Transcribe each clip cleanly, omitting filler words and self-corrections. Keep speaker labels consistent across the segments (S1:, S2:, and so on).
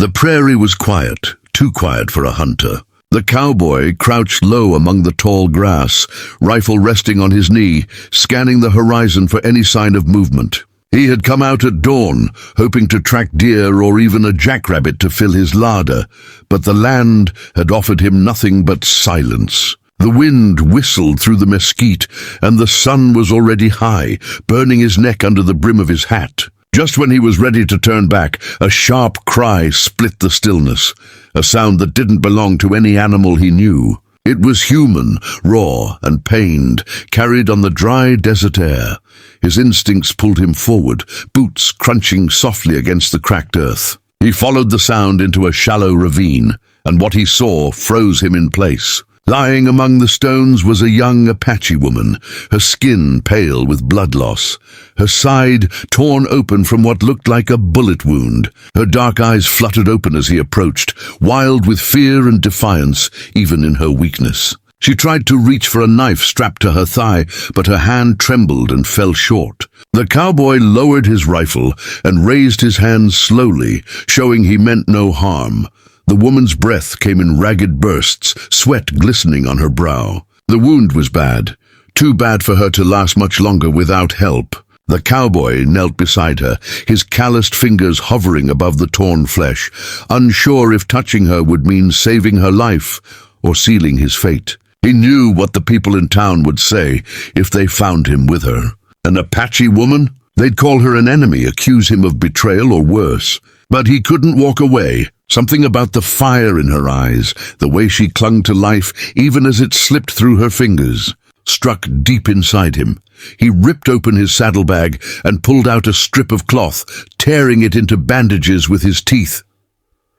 S1: The prairie was quiet, too quiet for a hunter. The cowboy crouched low among the tall grass, rifle resting on his knee, scanning the horizon for any sign of movement. He had come out at dawn, hoping to track deer or even a jackrabbit to fill his larder, but the land had offered him nothing but silence. The wind whistled through the mesquite, and the sun was already high, burning his neck under the brim of his hat. Just when he was ready to turn back, a sharp cry split the stillness, a sound that didn't belong to any animal he knew. It was human, raw and pained, carried on the dry desert air. His instincts pulled him forward, boots crunching softly against the cracked earth. He followed the sound into a shallow ravine, and what he saw froze him in place. Lying among the stones was a young Apache woman, her skin pale with blood loss, her side torn open from what looked like a bullet wound. Her dark eyes fluttered open as he approached, wild with fear and defiance, even in her weakness. She tried to reach for a knife strapped to her thigh, but her hand trembled and fell short. The cowboy lowered his rifle and raised his hand slowly, showing he meant no harm. The woman's breath came in ragged bursts, sweat glistening on her brow. The wound was bad, too bad for her to last much longer without help. The cowboy knelt beside her, his calloused fingers hovering above the torn flesh, unsure if touching her would mean saving her life or sealing his fate. He knew what the people in town would say if they found him with her. An Apache woman? They'd call her an enemy, accuse him of betrayal or worse. But he couldn't walk away. Something about the fire in her eyes, the way she clung to life even as it slipped through her fingers, struck deep inside him. He ripped open his saddlebag and pulled out a strip of cloth, tearing it into bandages with his teeth.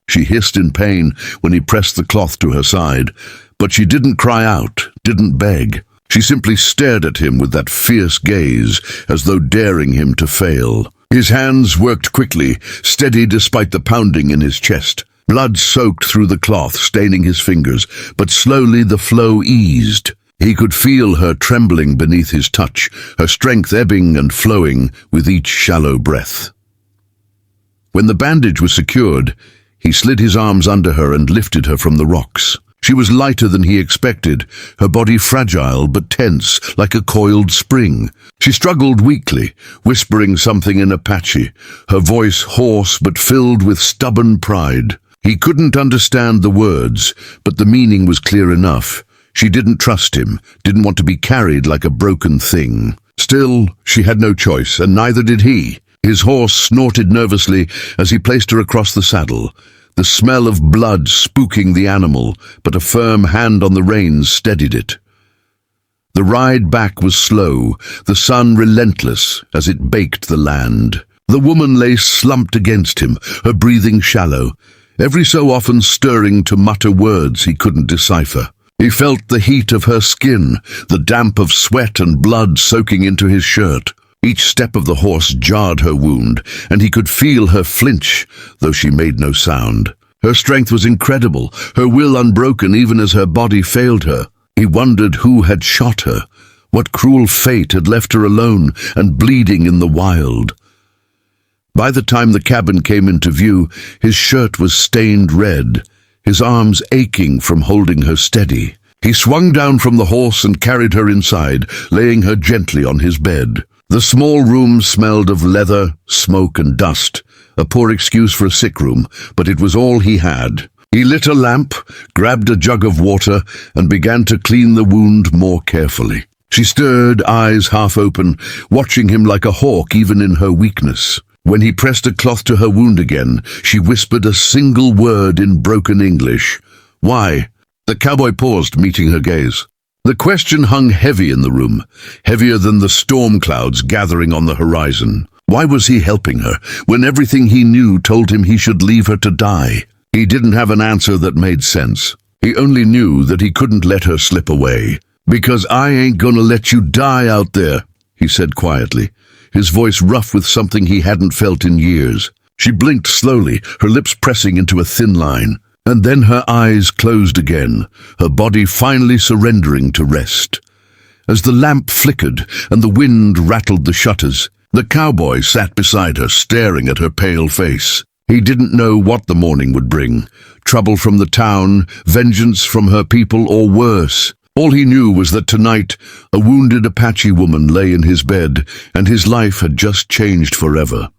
S1: She hissed in pain when he pressed the cloth to her side, but she didn't cry out, didn't beg. She simply stared at him with that fierce gaze, as though daring him to fail. His hands worked quickly, steady despite the pounding in his chest. Blood soaked through the cloth, staining his fingers, but slowly the flow eased. He could feel her trembling beneath his touch, her strength ebbing and flowing with each shallow breath. When the bandage was secured, he slid his arms under her and lifted her from the rocks. She was lighter than he expected, her body fragile but tense, like a coiled spring. She struggled weakly, whispering something in Apache, her voice hoarse but filled with stubborn pride. He couldn't understand the words, but the meaning was clear enough. She didn't trust him, didn't want to be carried like a broken thing. Still, she had no choice, and neither did he. His horse snorted nervously as he placed her across the saddle, the smell of blood spooking the animal, but a firm hand on the reins steadied it. The ride back was slow, the sun relentless as it baked the land. The woman lay slumped against him, her breathing shallow, every so often stirring to mutter words he couldn't decipher. He felt the heat of her skin, the damp of sweat and blood soaking into his shirt. Each step of the horse jarred her wound, and he could feel her flinch, though she made no sound. Her strength was incredible, her will unbroken even as her body failed her. He wondered who had shot her, what cruel fate had left her alone and bleeding in the wild. By the time the cabin came into view, his shirt was stained red, his arms aching from holding her steady. He swung down from the horse and carried her inside, laying her gently on his bed. The small room smelled of leather, smoke and dust, a poor excuse for a sick room, but it was all he had. He lit a lamp, grabbed a jug of water, and began to clean the wound more carefully. She stirred, eyes half open, watching him like a hawk even in her weakness. When he pressed a cloth to her wound again, she whispered a single word in broken English. "Why?" The cowboy paused, meeting her gaze. The question hung heavy in the room, heavier than the storm clouds gathering on the horizon. Why was he helping her, when everything he knew told him he should leave her to die? He didn't have an answer that made sense. He only knew that he couldn't let her slip away. "Because I ain't gonna let you die out there," he said quietly, his voice rough with something he hadn't felt in years. She blinked slowly, her lips pressing into a thin line. And then her eyes closed again, her body finally surrendering to rest. As the lamp flickered and the wind rattled the shutters, the cowboy sat beside her, staring at her pale face. He didn't know what the morning would bring. Trouble from the town, vengeance from her people, or worse. All he knew was that tonight, a wounded Apache woman lay in his bed, and his life had just changed forever.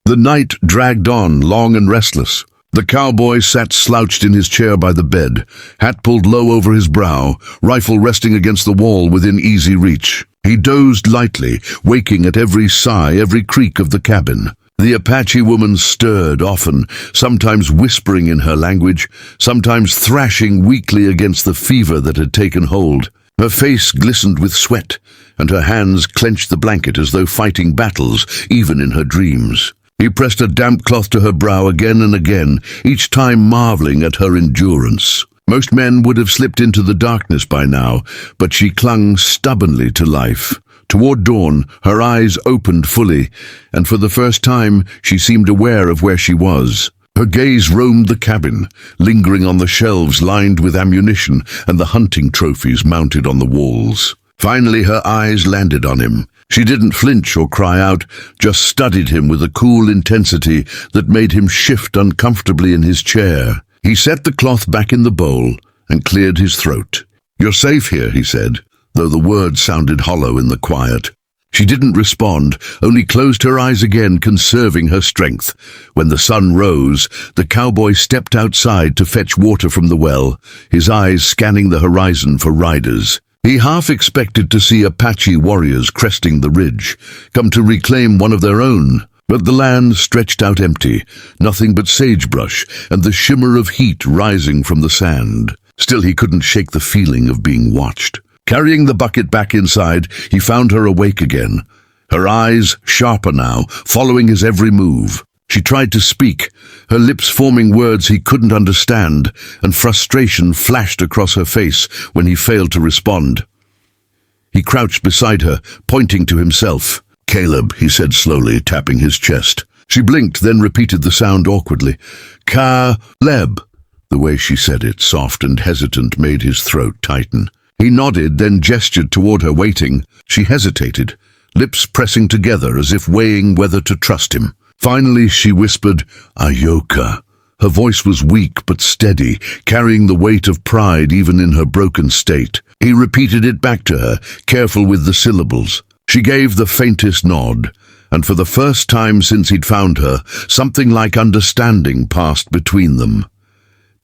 S1: The night dragged on, long and restless. The cowboy sat slouched in his chair by the bed, hat pulled low over his brow, rifle resting against the wall within easy reach. He dozed lightly, waking at every sigh, every creak of the cabin. The Apache woman stirred often, sometimes whispering in her language, sometimes thrashing weakly against the fever that had taken hold. Her face glistened with sweat, and her hands clenched the blanket as though fighting battles, even in her dreams. He pressed a damp cloth to her brow again and again, each time marveling at her endurance. Most men would have slipped into the darkness by now, but she clung stubbornly to life. Toward dawn, her eyes opened fully, and for the first time she seemed aware of where she was. Her gaze roamed the cabin, lingering on the shelves lined with ammunition and the hunting trophies mounted on the walls. Finally, her eyes landed on him. She didn't flinch or cry out, just studied him with a cool intensity that made him shift uncomfortably in his chair. He set the cloth back in the bowl and cleared his throat. "You're safe here," he said, though the words sounded hollow in the quiet. She didn't respond, only closed her eyes again, conserving her strength. When the sun rose, the cowboy stepped outside to fetch water from the well, his eyes scanning the horizon for riders. He half expected to see Apache warriors cresting the ridge, come to reclaim one of their own. But the land stretched out empty, nothing but sagebrush and the shimmer of heat rising from the sand. Still, he couldn't shake the feeling of being watched. Carrying the bucket back inside, he found her awake again, her eyes sharper now, following his every move. She tried to speak, her lips forming words he couldn't understand, and frustration flashed across her face when he failed to respond. He crouched beside her, pointing to himself. "Caleb," he said slowly, tapping his chest. She blinked, then repeated the sound awkwardly. "Caleb." The way she said it, soft and hesitant, made his throat tighten. He nodded, then gestured toward her, waiting. She hesitated, lips pressing together as if weighing whether to trust him. Finally, she whispered, "Ayoka." Her voice was weak but steady, carrying the weight of pride even in her broken state. He repeated it back to her, careful with the syllables. She gave the faintest nod, and for the first time since he'd found her, something like understanding passed between them.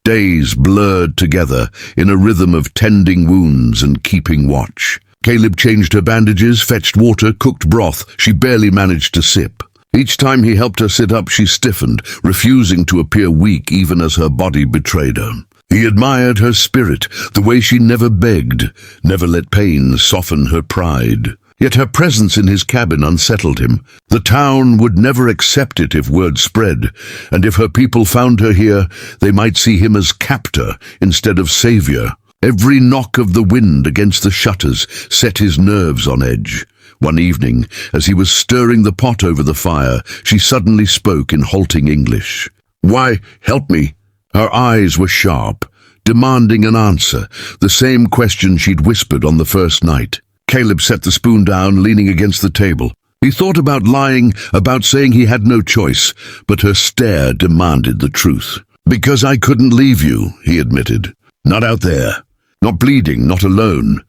S1: Days blurred together in a rhythm of tending wounds and keeping watch. Caleb changed her bandages, fetched water, cooked broth she barely managed to sip. Each time he helped her sit up, she stiffened, refusing to appear weak even as her body betrayed her. He admired her spirit, the way she never begged, never let pain soften her pride. Yet her presence in his cabin unsettled him. The town would never accept it if word spread, and if her people found her here, they might see him as captor instead of savior. Every knock of the wind against the shutters set his nerves on edge. One evening, as he was stirring the pot over the fire, she suddenly spoke in halting English. "Why, help me." Her eyes were sharp, demanding an answer, the same question she'd whispered on the first night. Caleb set the spoon down, leaning against the table. He thought about lying, about saying he had no choice, but her stare demanded the truth. "Because I couldn't leave you," he admitted. "Not out there. Not bleeding, not alone."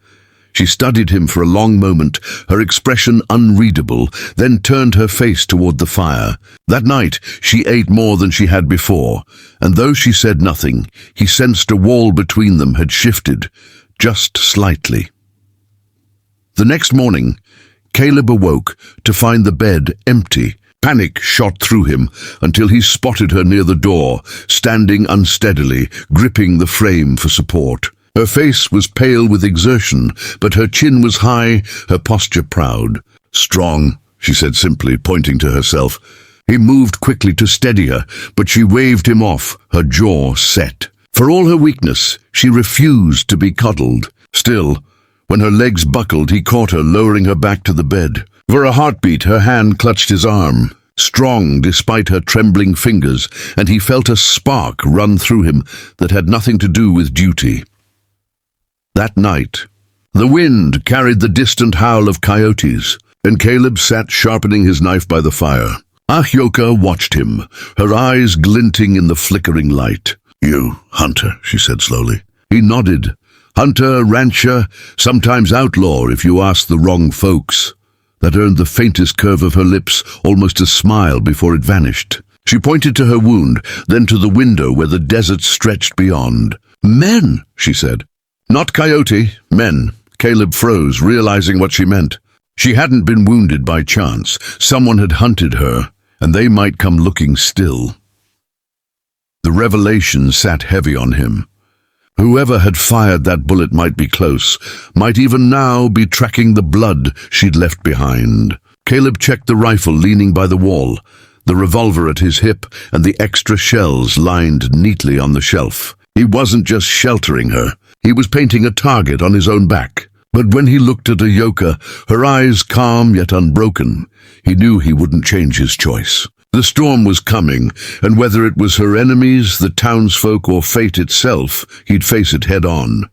S1: She studied him for a long moment, her expression unreadable, then turned her face toward the fire. That night, she ate more than she had before, and though she said nothing, he sensed a wall between them had shifted, just slightly. The next morning, Caleb awoke to find the bed empty. Panic shot through him until he spotted her near the door, standing unsteadily, gripping the frame for support. Her face was pale with exertion, but her chin was high, her posture proud. "Strong," she said simply, pointing to herself. He moved quickly to steady her, but she waved him off, her jaw set. For all her weakness, she refused to be cuddled. Still, when her legs buckled, he caught her, lowering her back to the bed. For a heartbeat, her hand clutched his arm, strong despite her trembling fingers, and he felt a spark run through him that had nothing to do with duty. That night, the wind carried the distant howl of coyotes, and Caleb sat sharpening his knife by the fire. Ahyoka watched him, her eyes glinting in the flickering light. "You, hunter," she said slowly. He nodded. "Hunter, rancher, sometimes outlaw if you ask the wrong folks." That earned the faintest curve of her lips, almost a smile before it vanished. She pointed to her wound, then to the window where the desert stretched beyond. "Men," she said. "Not coyote, men." Caleb froze, realizing what she meant. She hadn't been wounded by chance. Someone had hunted her, and they might come looking still. The revelation sat heavy on him. Whoever had fired that bullet might be close, might even now be tracking the blood she'd left behind. Caleb checked the rifle leaning by the wall, the revolver at his hip, and the extra shells lined neatly on the shelf. He wasn't just sheltering her, he was painting a target on his own back. But when he looked at Ahyoka, her eyes calm yet unbroken, he knew he wouldn't change his choice. The storm was coming, and whether it was her enemies, the townsfolk, or fate itself, he'd face it head on.